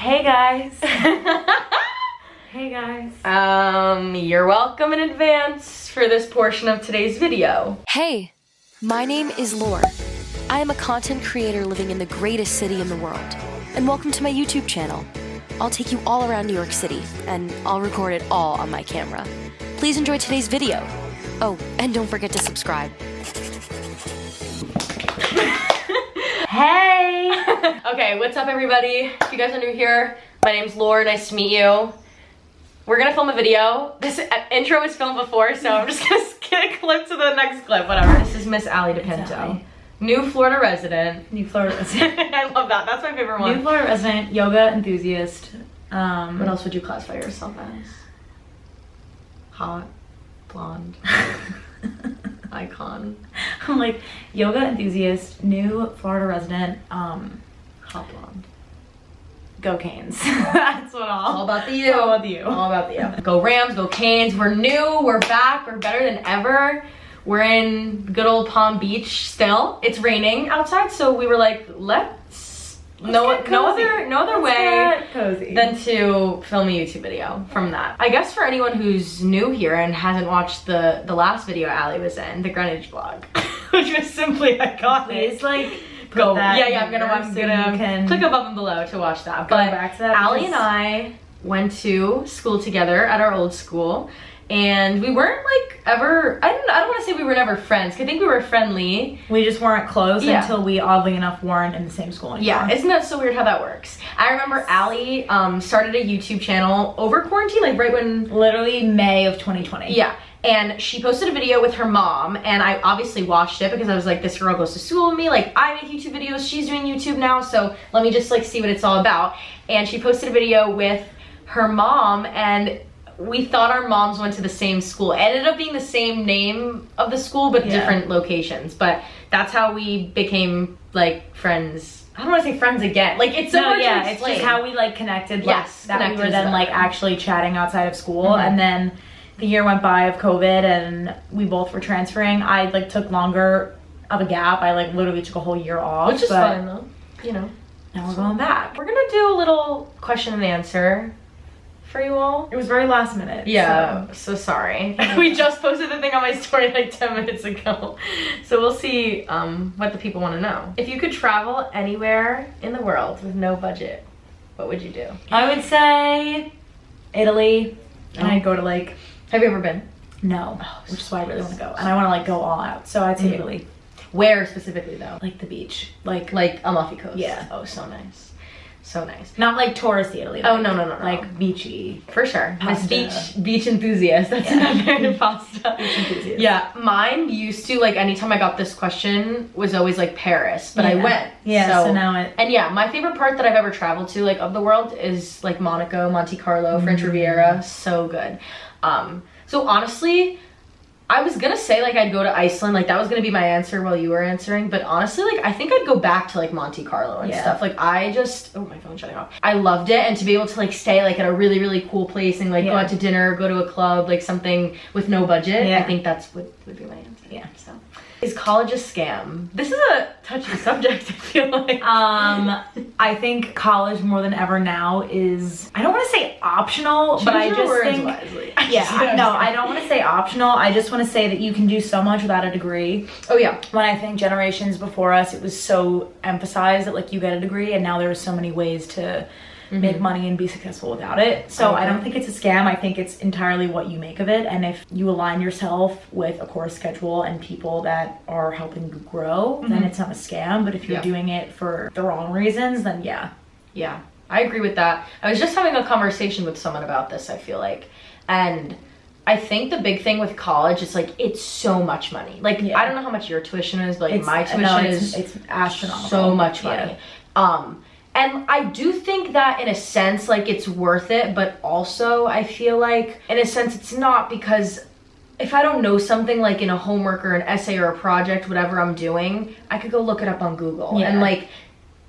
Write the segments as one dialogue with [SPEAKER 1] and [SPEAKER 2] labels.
[SPEAKER 1] Hey guys. Hey guys.
[SPEAKER 2] You're welcome in advance for this portion of today's video.
[SPEAKER 3] Hey, my name is Laur. I am a content creator living in the greatest city in the world. And welcome to my YouTube channel. I'll take you all around New York City, and I'll record it all on my camera. Please enjoy today's video. Oh, and don't forget to subscribe.
[SPEAKER 2] Hey! Okay, what's up everybody? If you guys are new here, my name's Laur, nice to meet you. We're gonna film a video. This intro was filmed before, so I'm just gonna skip a clip to the next clip, whatever. This is Miss Allie DePinto. New Florida resident.
[SPEAKER 1] New Florida resident.
[SPEAKER 2] I love that, that's my favorite one.
[SPEAKER 1] New Florida resident, yoga enthusiast.
[SPEAKER 2] What else would you classify yourself as? Hot, blonde, icon.
[SPEAKER 1] I'm like, yoga enthusiast, new Florida resident,
[SPEAKER 2] hot blonde.
[SPEAKER 1] Go Canes. That's what
[SPEAKER 2] All about the you.
[SPEAKER 1] All about the you.
[SPEAKER 2] All about the you. Go Rams, go Canes. We're new, we're back, we're better than ever. We're in good old Palm Beach still. It's raining outside, so we were like, let's no other way than to film a YouTube video from that. I guess for anyone who's new here and hasn't watched the last video Allie was in, the Greenwich vlog, which was simply iconic.
[SPEAKER 1] Please like
[SPEAKER 2] go.
[SPEAKER 1] That
[SPEAKER 2] I'm gonna click above and below to watch that.
[SPEAKER 1] Go
[SPEAKER 2] but
[SPEAKER 1] back to that
[SPEAKER 2] Allie and I went to school together at our old school. And we weren't like ever, I don't want to say we were never friends. I think we were friendly.
[SPEAKER 1] We just weren't close until we oddly enough weren't in the same school anymore.
[SPEAKER 2] Yeah, isn't that so weird how that works? I remember Allie started a YouTube channel over quarantine, like right when...
[SPEAKER 1] Literally May of 2020.
[SPEAKER 2] Yeah, and she posted a video with her mom, and I obviously watched it because I was like, this girl goes to school with me, like I make YouTube videos, she's doing YouTube now, so let me just like see what it's all about. And she posted a video with her mom, and we thought our moms went to the same school. It ended up being the same name of the school, but different locations. But that's how we became like friends. I don't want to say friends again. Like it's so hard to explain.
[SPEAKER 1] It's just how we like connected.
[SPEAKER 2] Yes,
[SPEAKER 1] that we were then like actually chatting outside of school, and then the year went by of COVID, and we both were transferring. I like took longer of a gap. I like literally took a whole year off,
[SPEAKER 2] which is fun though. You know.
[SPEAKER 1] Now we're going back.
[SPEAKER 2] We're gonna do a little question and answer for you all.
[SPEAKER 1] It was very last minute.
[SPEAKER 2] Yeah, so sorry. We just posted the thing on my story like 10 minutes ago. So we'll see what the people want to know. If you could travel anywhere in the world with no budget, what would you do?
[SPEAKER 1] I would say Italy, and I'd go to like...
[SPEAKER 2] Have you ever been?
[SPEAKER 1] No, which is why I really want to go. And I want to like go all out, so I'd say Italy.
[SPEAKER 2] Where specifically though?
[SPEAKER 1] Like the beach. Like
[SPEAKER 2] Amalfi Coast? Yeah. Oh, so nice. So nice.
[SPEAKER 1] Not like touristy Italy.
[SPEAKER 2] Oh, no.
[SPEAKER 1] Like beachy.
[SPEAKER 2] For sure.
[SPEAKER 1] Pasta.
[SPEAKER 2] Beach enthusiast. That's another pasta.
[SPEAKER 1] Beach enthusiast.
[SPEAKER 2] Yeah, mine used to, like, anytime I got this question was always like Paris, but I went.
[SPEAKER 1] Yeah, so now it...
[SPEAKER 2] And yeah, my favorite part that I've ever traveled to, like, of the world is like Monaco, Monte Carlo, French Riviera. So good. So honestly, I was gonna say like I'd go to Iceland, like that was gonna be my answer while you were answering, but honestly like I think I'd go back to like Monte Carlo and stuff. Like I just, oh my phone's shutting off. I loved it, and to be able to like stay like at a really, really cool place and like go out to dinner, go to a club, like something with no budget, I think that's what would be my answer. Yeah, so. Is college a scam? This is a touchy subject, I feel like.
[SPEAKER 1] I think college more than ever now is, I don't want to say optional, but I just think, I don't want to say optional. I just want to say that you can do so much without a degree.
[SPEAKER 2] Oh yeah.
[SPEAKER 1] When I think generations before us, it was so emphasized that like you get a degree, and now there's so many ways to make money and be successful without it. So I don't think it's a scam. I think it's entirely what you make of it, and if you align yourself with a course schedule and people that are helping you grow, then it's not a scam. But if you're doing it for the wrong reasons, then yeah,
[SPEAKER 2] I agree with that. I was just having a conversation with someone about this, I feel like, and I think the big thing with college is like it's so much money. Like I don't know how much your tuition is, but like my tuition is
[SPEAKER 1] it's astronomical.
[SPEAKER 2] So much money. And I do think that in a sense, like it's worth it, but also I feel like in a sense it's not, because if I don't know something like in a homework or an essay or a project, whatever I'm doing, I could go look it up on Google. And like,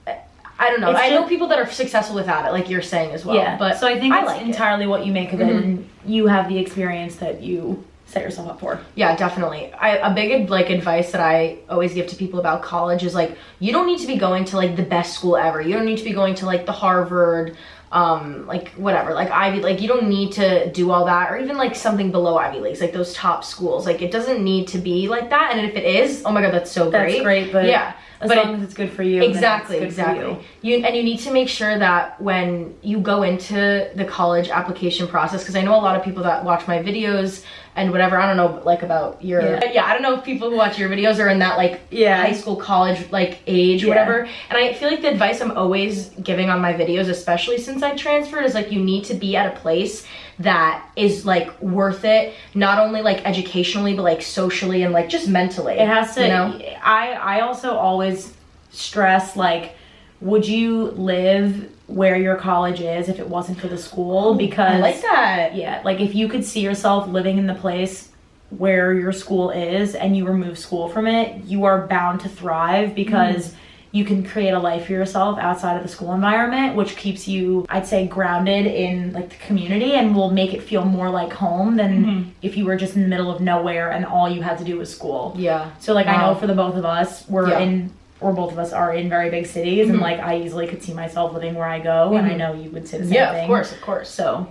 [SPEAKER 2] I don't know. I know people that are successful without it, like you're saying as well.
[SPEAKER 1] Yeah,
[SPEAKER 2] but
[SPEAKER 1] so I think it's entirely what you make of it, and you have the experience that you set yourself up for.
[SPEAKER 2] Yeah, definitely. A big like advice that I always give to people about college is like, you don't need to be going to like the best school ever. You don't need to be going to like the Harvard, like whatever, like Ivy, like you don't need to do all that, or even like something below Ivy Leagues, like those top schools. Like it doesn't need to be like that. And if it is, oh my God, that's so great.
[SPEAKER 1] That's great, but
[SPEAKER 2] yeah.
[SPEAKER 1] As long as it's good for you.
[SPEAKER 2] Exactly,
[SPEAKER 1] then it's good
[SPEAKER 2] exactly.
[SPEAKER 1] for you.
[SPEAKER 2] You need to make sure that when you go into the college application process, because I know a lot of people that watch my videos and whatever, I don't know like about your, yeah, I don't know if people who watch your videos are in that like high school, college like age or whatever. And I feel like the advice I'm always giving on my videos, especially since I transferred, is like you need to be at a place that is like worth it, not only like educationally but like socially and like just mentally.
[SPEAKER 1] It has to,
[SPEAKER 2] you know?
[SPEAKER 1] I also always stress like, would you live where your college is if it wasn't for the school? Because
[SPEAKER 2] I like that.
[SPEAKER 1] Yeah, like if you could see yourself living in the place where your school is and you remove school from it, you are bound to thrive, because you can create a life for yourself outside of the school environment, which keeps you, I'd say, grounded in like the community and will make it feel more like home than if you were just in the middle of nowhere and all you had to do was school.
[SPEAKER 2] Yeah.
[SPEAKER 1] So like I know for the both of us, both of us are in very big cities, and like I easily could see myself living where I go, and I know you would say the same thing.
[SPEAKER 2] Yeah, of course.
[SPEAKER 1] So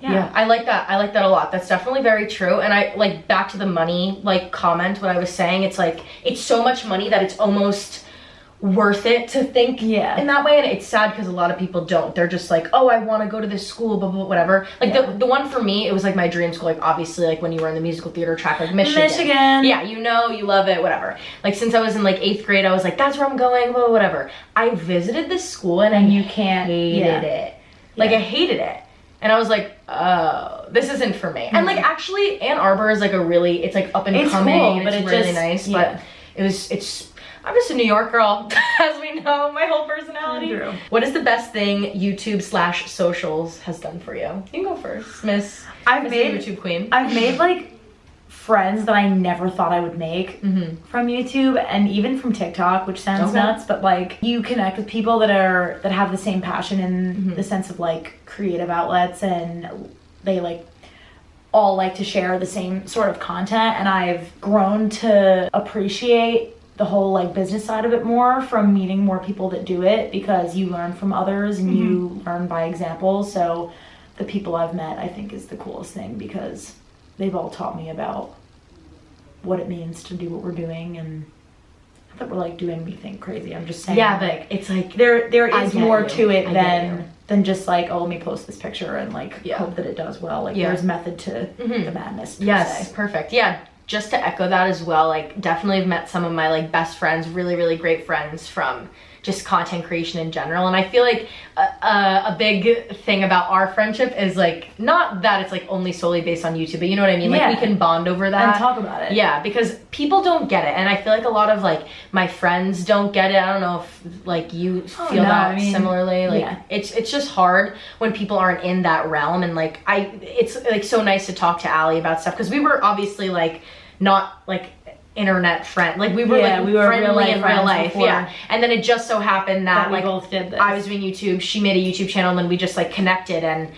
[SPEAKER 2] yeah, I like that. I like that a lot. That's definitely very true. And I like, back to the money like comment, what I was saying, it's like it's so much money that it's almost worth it to think in that way. And it's sad because a lot of people don't. They're just like, oh, I want to go to this school, blah, blah, whatever. Like the one for me, it was like my dream school. Like obviously, like when you were in the musical theater track, like Michigan. Yeah, you know, you love it, whatever. Like since I was in like 8th grade, I was like, that's where I'm going, blah, blah, whatever. I visited this school and
[SPEAKER 1] you can't
[SPEAKER 2] hated it. Like I hated it. And I was like, oh, this isn't for me. And like actually Ann Arbor is like a really, it's like up and coming.
[SPEAKER 1] Cool,
[SPEAKER 2] and
[SPEAKER 1] but
[SPEAKER 2] it's really nice. But I'm just a New York girl, as we know, my whole personality.
[SPEAKER 1] True.
[SPEAKER 2] What is the best thing YouTube/socials has done for you? You can go first, Miss YouTube Queen.
[SPEAKER 1] I've made like friends that I never thought I would make from YouTube and even from TikTok, which sounds nuts, but like you connect with people that have the same passion in the sense of like creative outlets, and they like all like to share the same sort of content, and I've grown to appreciate the whole like business side of it more from meeting more people that do it, because you learn from others and you learn by example. So the people I've met, I think, is the coolest thing, because they've all taught me about what it means to do what we're doing, and not that we're like doing anything crazy. I'm just saying,
[SPEAKER 2] like it's like
[SPEAKER 1] there is more to it than just like, oh, let me post this picture and like hope that it does well. Like there's method to the madness.
[SPEAKER 2] Yes, perfect. Yeah. Just to echo that as well, like definitely have met some of my like best friends, really, really great friends from just content creation in general. And I feel like a big thing about our friendship is like, not that it's like only solely based on YouTube, but you know what I mean? Like we can bond over that.
[SPEAKER 1] And talk about it.
[SPEAKER 2] Yeah, because people don't get it. And I feel like a lot of like my friends don't get it. I don't know if like you feel that similarly. Like it's just hard when people aren't in that realm. And like it's like so nice to talk to Allie about stuff, because we were obviously like not like internet friend, like we were we were friendly in real life before. And then it just so happened that like
[SPEAKER 1] both did this.
[SPEAKER 2] I was doing YouTube, she made a YouTube channel, and then we just like connected, and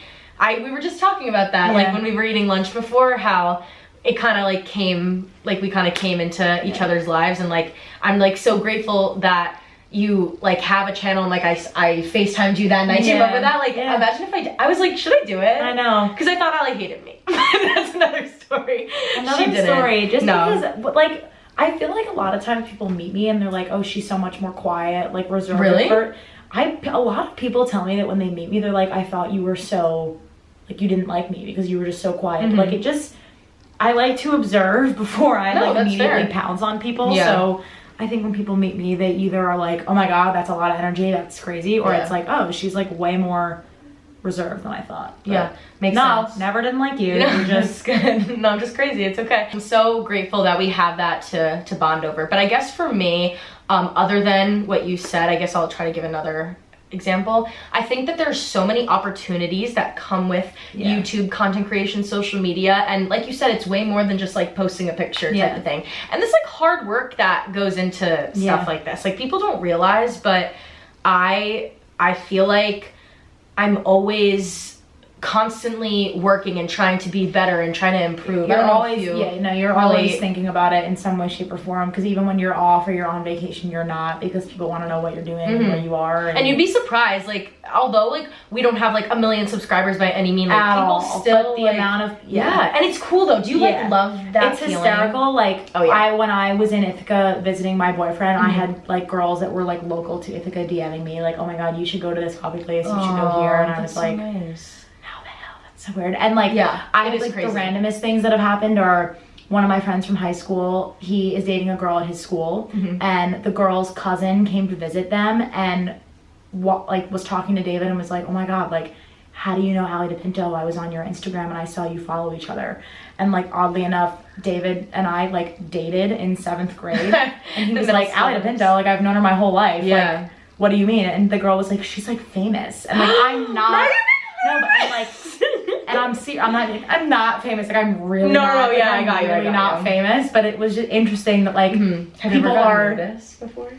[SPEAKER 2] we were just talking about that like when we were eating lunch before, how it kind of like came, like we kind of came into each other's lives. And like I'm like so grateful that you like have a channel, and like I FaceTimed you that night. Do you remember that? Like imagine if I was like, should I do it?
[SPEAKER 1] I know,
[SPEAKER 2] because I thought Allie hated me. That's another story.
[SPEAKER 1] Just because like I feel like a lot of times people meet me and they're like, oh, she's so much more quiet, like reserved.
[SPEAKER 2] Really?
[SPEAKER 1] A lot of people tell me that when they meet me, they're like, I thought you were so, like you didn't like me because you were just so quiet. Like it just, I like to observe before I like immediately pounce on people. So I think when people meet me, they either are like, oh my God, that's a lot of energy, that's crazy. Or it's like, oh, she's like way more reserved than I thought. But
[SPEAKER 2] makes sense.
[SPEAKER 1] No, never didn't like you.
[SPEAKER 2] No,
[SPEAKER 1] You're just
[SPEAKER 2] good. No, I'm just crazy. It's okay. I'm so grateful that we have that to bond over. But I guess for me, other than what you said, I guess I'll try to give another example. I think that there's so many opportunities that come with YouTube content creation, social media, and like you said, it's way more than just like posting a picture type of thing. And there's like hard work that goes into stuff like this. Like people don't realize, but I feel like I'm always constantly working and trying to be better and trying to improve.
[SPEAKER 1] You're
[SPEAKER 2] always
[SPEAKER 1] you're always thinking about it in some way, shape, or form, because even when you're off or you're on vacation, you're not, because people want to know what you're doing and where you are.
[SPEAKER 2] And you'd be surprised, like, although like we don't have like 1 million subscribers by any means, like people still,
[SPEAKER 1] but the
[SPEAKER 2] like,
[SPEAKER 1] amount of
[SPEAKER 2] and it's cool though. Do you like love that?
[SPEAKER 1] It's hysterical. Like,
[SPEAKER 2] oh yeah,
[SPEAKER 1] when I was in Ithaca visiting my boyfriend, I had like girls that were like local to Ithaca DMing me like, oh my god, you should go to this coffee place, you should go here, and I was like,
[SPEAKER 2] nice.
[SPEAKER 1] So weird. And like, I have like crazy. The randomest things that have happened are, one of my friends from high school, he is dating a girl at his school, and the girl's cousin came to visit them and was talking to David and was like, oh my god, like, how do you know Allie DePinto? I was on your Instagram and I saw you follow each other. And like, oddly enough, David and I like dated in 7th grade, and he was like, Allie DePinto, like, I've known her my whole life.
[SPEAKER 2] Yeah.
[SPEAKER 1] Like, what do you mean? And the girl was like, she's like famous. And like, I'm not. No, but I'm like, and I'm not famous. Like, I'm really not.
[SPEAKER 2] Yeah,
[SPEAKER 1] like,
[SPEAKER 2] I got you.
[SPEAKER 1] Really not famous. But it was just interesting that like
[SPEAKER 2] have people are this before.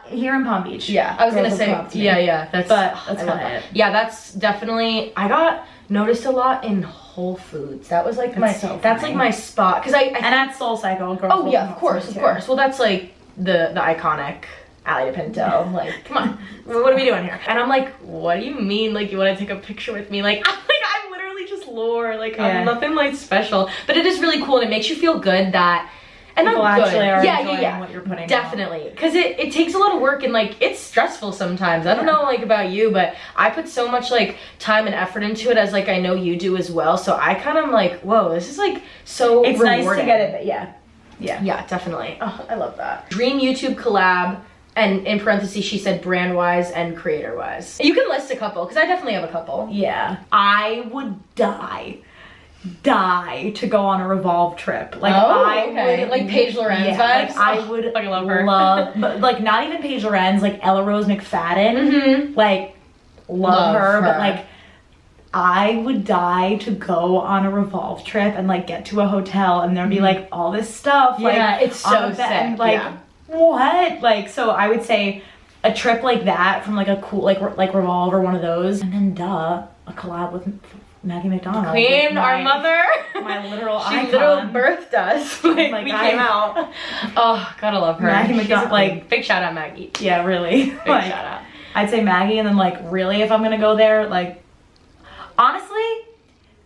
[SPEAKER 1] Here in Palm Beach.
[SPEAKER 2] Yeah, I was gonna say. Yeah. That's
[SPEAKER 1] funny.
[SPEAKER 2] Yeah, that's definitely. I got noticed a lot in Whole Foods. That was like that's like my spot, because I
[SPEAKER 1] and that's SoulCycle.
[SPEAKER 2] Oh yeah, of course. Well, that's like the iconic Allie DePinto. Like, come on, what are we doing here? And I'm like, what do you mean? Like, you want to take a picture with me? Like, I'm literally just Laur. Like, I'm nothing like special. But it is really cool, and it makes you feel good that. And
[SPEAKER 1] people
[SPEAKER 2] I'm
[SPEAKER 1] actually
[SPEAKER 2] good.
[SPEAKER 1] are enjoying what you're putting
[SPEAKER 2] definitely, because it takes a lot of work, and like, it's stressful sometimes. I don't know like about you, but I put so much like time and effort into it, as like I know you do as well. So I kind of like, whoa, this is like so
[SPEAKER 1] it's
[SPEAKER 2] rewarding.
[SPEAKER 1] Nice to get it. Yeah,
[SPEAKER 2] definitely. Oh, I love that. Dream YouTube collab. And in parentheses, she said brand-wise and creator-wise. You can list a couple, because I definitely have a couple.
[SPEAKER 1] Yeah. I would die to go on a Revolve trip. Like,
[SPEAKER 2] like Paige Lorenz vibes.
[SPEAKER 1] Like, I would
[SPEAKER 2] I love her.
[SPEAKER 1] But like, not even Paige Lorenz, like Ella Rose McFadden. Like, love her, but like, I would die to go on a Revolve trip and like get to a hotel and there'd be like all this stuff.
[SPEAKER 2] Yeah,
[SPEAKER 1] like,
[SPEAKER 2] it's so sick.
[SPEAKER 1] And, like, what? Like, so I would say a trip like that from like a cool like Revolve or one of those, and then a collab with Maggie McDonald,
[SPEAKER 2] Queen, our mother,
[SPEAKER 1] my literal
[SPEAKER 2] she
[SPEAKER 1] icon.
[SPEAKER 2] literal birthed us. Like we came out. Oh, gotta love her.
[SPEAKER 1] Maggie McDonald, like,
[SPEAKER 2] big shout out Maggie.
[SPEAKER 1] Yeah, really.
[SPEAKER 2] Big shout out.
[SPEAKER 1] I'd say Maggie, and then like, really, if I'm gonna go there, like, honestly,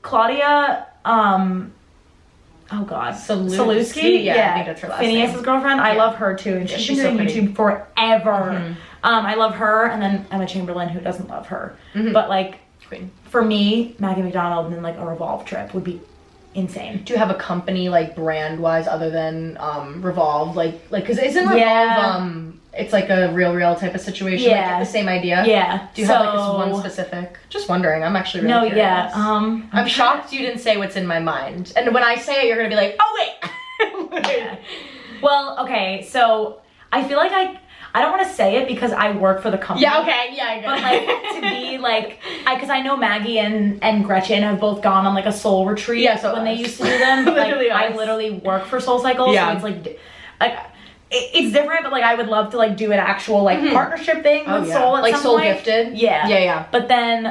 [SPEAKER 1] Claudia, oh god,
[SPEAKER 2] Salewski? Yeah, I think that's her last name.
[SPEAKER 1] Phineas's girlfriend. I love her too, and she's been doing YouTube forever. I love her, and then Emma Chamberlain, who doesn't love her, but like,
[SPEAKER 2] Queen.
[SPEAKER 1] For me, Maggie McDonald, and then like a Revolve trip would be insane.
[SPEAKER 2] Do you have a company like brand wise other than Revolve? Like, because isn't Revolve it's like a real type of situation?
[SPEAKER 1] Yeah,
[SPEAKER 2] like the same idea.
[SPEAKER 1] Yeah.
[SPEAKER 2] Do you have like one specific? Just wondering. I'm actually really curious. I'm shocked you didn't say what's in my mind. And when I say it, you're gonna be like, oh wait.
[SPEAKER 1] Yeah. Well, okay, so I feel like I don't want to say it because I work for the company.
[SPEAKER 2] Yeah, okay, yeah, I get
[SPEAKER 1] it. But like, to be like, because I know Maggie and Gretchen have both gone on like a soul retreat.
[SPEAKER 2] Yeah, so
[SPEAKER 1] when they used to do them. But, like, I literally work for SoulCycle, so it's like it's different. But like, I would love to like do an actual like partnership thing with Soul at
[SPEAKER 2] like
[SPEAKER 1] some
[SPEAKER 2] Soul
[SPEAKER 1] point.
[SPEAKER 2] Gifted.
[SPEAKER 1] Yeah. But then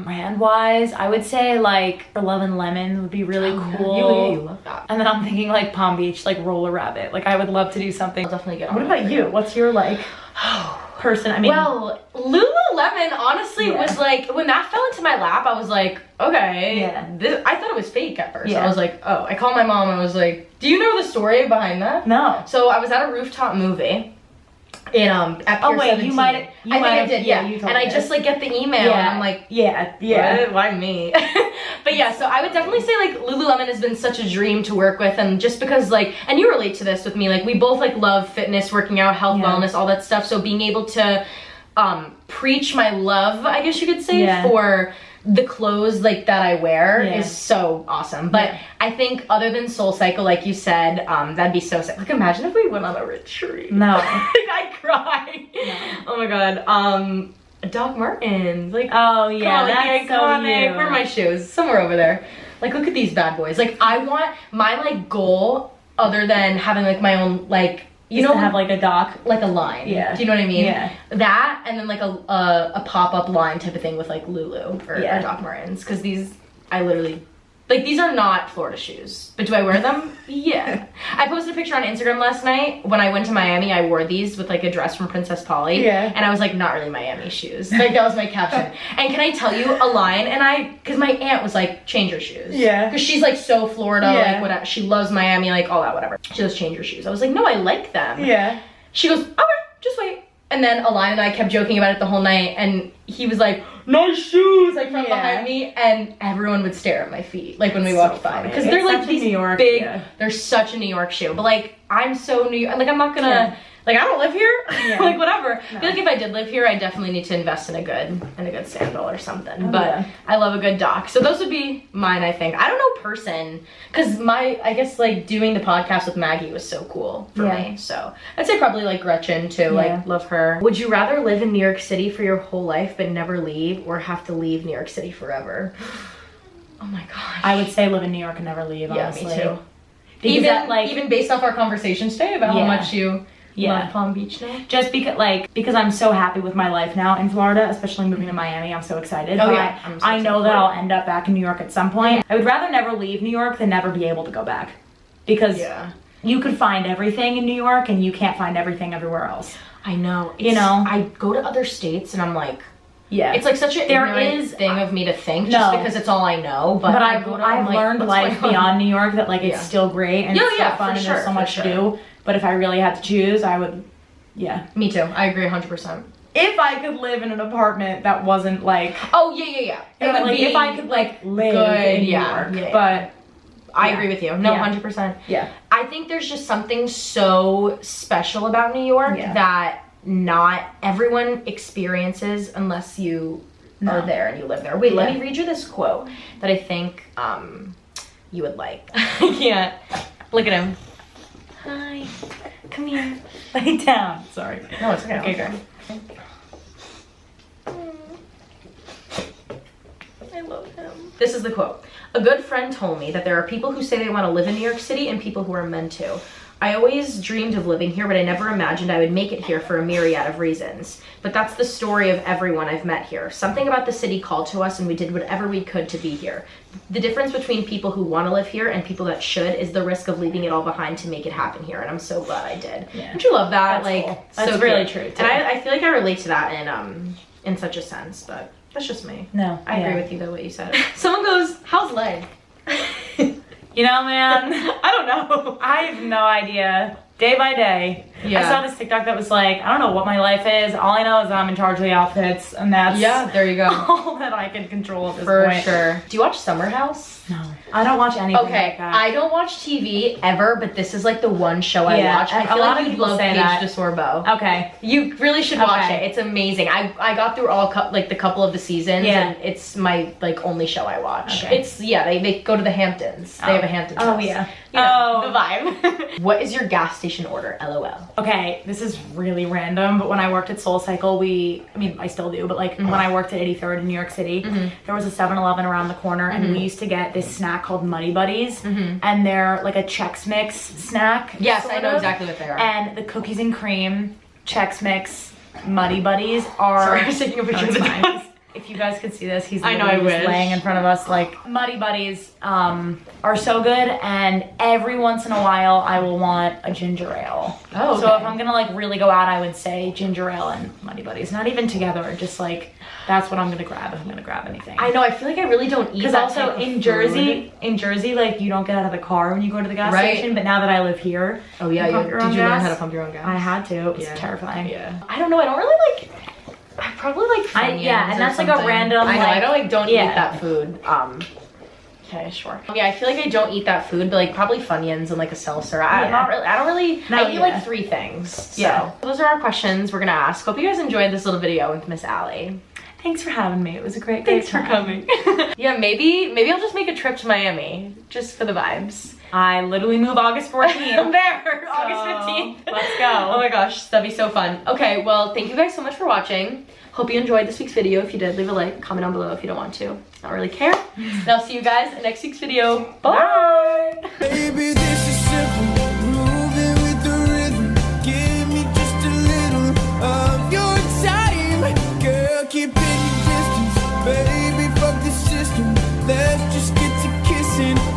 [SPEAKER 1] brand wise, I would say like for Love and Lemon would be really cool.
[SPEAKER 2] You love that.
[SPEAKER 1] And then I'm thinking like Palm Beach, like Roller Rabbit. Like I would love to do something.
[SPEAKER 2] I'll definitely get on.
[SPEAKER 1] What about you? What's your like person? I mean,
[SPEAKER 2] well, Lululemon honestly was like, when that fell into my lap, I was like, okay, I thought it was fake at first. I was like, oh, I called my mom. I was like, do you know the story behind that?
[SPEAKER 1] No.
[SPEAKER 2] So I was at a rooftop movie in at Pier 17.
[SPEAKER 1] I think I did. Yeah, you told me.
[SPEAKER 2] And I just like get the email and I'm like, what? Why me? But yeah, so I would definitely say like Lululemon has been such a dream to work with, and just because like, and you relate to this with me, like we both like love fitness, working out, health, wellness, all that stuff. So being able to preach my love, I guess you could say, for the clothes like that I wear is so awesome. But I think other than SoulCycle, like you said, that'd be so sick. Like imagine if we went on a retreat.
[SPEAKER 1] No.
[SPEAKER 2] Like I'd cry. No. Oh my god. Doc Martens. Like,
[SPEAKER 1] oh yeah, that's
[SPEAKER 2] iconic.
[SPEAKER 1] So
[SPEAKER 2] where are my shoes? Somewhere over there. Like look at these bad boys. Like I want my like goal, other than having like my own like you know,
[SPEAKER 1] have like a dock,
[SPEAKER 2] like a line.
[SPEAKER 1] Yeah.
[SPEAKER 2] Do you know what I mean?
[SPEAKER 1] Yeah.
[SPEAKER 2] That and then like a pop-up line type of thing with like Lulu or Doc Martens, because these I literally. Like, these are not Florida shoes, but do I wear them? Yeah. I posted a picture on Instagram last night. When I went to Miami, I wore these with like a dress from Princess Polly. Yeah. And I was like, not really Miami shoes. Like, that was my caption. And can I tell you a line? And because my aunt was like, change your shoes. Yeah. Because she's like so Florida, like whatever. She loves Miami, like all that, whatever. She goes, change your shoes. I was like, no, I like them. Yeah. She goes, okay, just wait. And then Alana and I kept joking about it the whole night, and he was like, nice shoes, like from behind me, and everyone would stare at my feet, like when we walked by. Because they're like these New York, big, they're such a New York shoe. But like, I'm so New York, like I'm not gonna, like I don't live here, like whatever. No. I feel like if I did live here, I definitely need to invest in a good sandal or something. But I love a good dock. So those would be mine, I think. I don't know person, because I guess like doing the podcast with Maggie was so cool for me. So I'd say probably like Gretchen too, like love her. Would you rather live in New York City for your whole life but never leave, or have to leave New York City forever? Oh my gosh.
[SPEAKER 1] I would say live in New York and never leave, honestly.
[SPEAKER 2] Me too. Even based off our conversation today about how much you love Palm Beach now?
[SPEAKER 1] Just because I'm so happy with my life now in Florida, especially moving to Miami, I'm so excited.
[SPEAKER 2] Oh,
[SPEAKER 1] but
[SPEAKER 2] yeah.
[SPEAKER 1] I know that I'll end up back in New York at some point. I would rather never leave New York than never be able to go back. Because you could find everything in New York and you can't find everything everywhere else.
[SPEAKER 2] I know. I go to other states and I'm like, it's like such an ignorant thing of me to think just because it's all I know. But I've learned
[SPEAKER 1] life beyond New York, that like it's still great and it's so fun and there's so much to do. But if I really had to choose, I would,
[SPEAKER 2] Me too. I agree 100%.
[SPEAKER 1] If I could live in an apartment that wasn't like...
[SPEAKER 2] Oh, yeah.
[SPEAKER 1] It would like, be if I could like live in New York. But
[SPEAKER 2] I agree with you. No, 100%. Yeah. I think there's just something so special about New York that not everyone experiences unless you are there and you live there. Wait, let me read you this quote that I think you would like. I can't. Look at him. Hi. Come here.
[SPEAKER 1] Lay down. Sorry.
[SPEAKER 2] No, it's okay. Okay, great. I love him. This is the quote. A good friend told me that there are people who say they want to live in New York City and people who are meant to. I always dreamed of living here, but I never imagined I would make it here for a myriad of reasons. But that's the story of everyone I've met here. Something about the city called to us and we did whatever we could to be here. The difference between people who want to live here and people that should is the risk of leaving it all behind to make it happen here. And I'm so glad I did. Yeah. Don't you love that?
[SPEAKER 1] That's cool. That's so really true too.
[SPEAKER 2] And I feel like I relate to that in such a sense, but that's just me.
[SPEAKER 1] No.
[SPEAKER 2] I agree with you though, what you said. Someone goes, how's leg?
[SPEAKER 1] You know, man,
[SPEAKER 2] I don't know.
[SPEAKER 1] I have no idea. Day by day. Yeah. I saw this TikTok that was like, I don't know what my life is. All I know is that I'm in charge of the outfits, and that's
[SPEAKER 2] there you go.
[SPEAKER 1] all that I can control at this point.
[SPEAKER 2] For sure. Do you watch Summer House?
[SPEAKER 1] No. I don't watch anything like that.
[SPEAKER 2] I don't watch TV ever, but this is like the one show I watch. I feel like you'd love Paige DeSorbo.
[SPEAKER 1] Okay.
[SPEAKER 2] You really should watch it. It's amazing. I got through all the couple of the seasons, and it's my like only show I watch.
[SPEAKER 1] Okay.
[SPEAKER 2] It's they go to the Hamptons. They have a Hamptons house.
[SPEAKER 1] Oh yeah.
[SPEAKER 2] You know, the vibe. What is your gas station order? LOL.
[SPEAKER 1] Okay, this is really random, but when I worked at SoulCycle, I still do, but like when I worked at 83rd in New York City, there was a 7-Eleven around the corner, and we used to get this snack called Muddy Buddies, and they're like a Chex Mix snack.
[SPEAKER 2] Yes, I know exactly what they are.
[SPEAKER 1] And the cookies and cream Chex Mix Muddy Buddies are...
[SPEAKER 2] Sorry, I was taking a picture of the dog.
[SPEAKER 1] If you guys could see this, he's
[SPEAKER 2] literally
[SPEAKER 1] just laying in front of us. Like, Muddy Buddies are so good, and every once in a while I will want a ginger ale. Oh, okay. So if I'm gonna like really go out, I would say ginger ale and Muddy Buddies. Not even together, just like that's what I'm gonna grab if I'm gonna grab anything.
[SPEAKER 2] I know, I feel like I really don't eat that.
[SPEAKER 1] Because also in Jersey, like you don't get out of the car when you go to the gas station. But now that I live here,
[SPEAKER 2] did you learn how to pump your own gas?
[SPEAKER 1] I had to. It was terrifying.
[SPEAKER 2] Yeah. I don't know. I don't really like. I probably like Funyuns
[SPEAKER 1] and that's like a random.
[SPEAKER 2] I know. I don't eat that food. Okay, sure. Yeah, I feel like I don't eat that food, but like probably Funyuns and like a seltzer. I don't really. I eat like 3 things. So those are our questions we're gonna ask. Hope you guys enjoyed this little video with Miss Allie.
[SPEAKER 1] Thanks for having me. It was a great
[SPEAKER 2] Thanks
[SPEAKER 1] time.
[SPEAKER 2] for coming. Yeah, maybe I'll just make a trip to Miami just for the vibes.
[SPEAKER 1] I literally move August 14th.
[SPEAKER 2] I'm there. August 15th.
[SPEAKER 1] Let's go.
[SPEAKER 2] Oh my gosh, that'd be so fun. Okay, well, thank you guys so much for watching. Hope you enjoyed this week's video. If you did, leave a like, comment down below if you don't want to. I don't really care. And I'll see you guys in next week's video. Bye.
[SPEAKER 4] Baby, this is simple. Moving with the rhythm. Let's just get to kissing.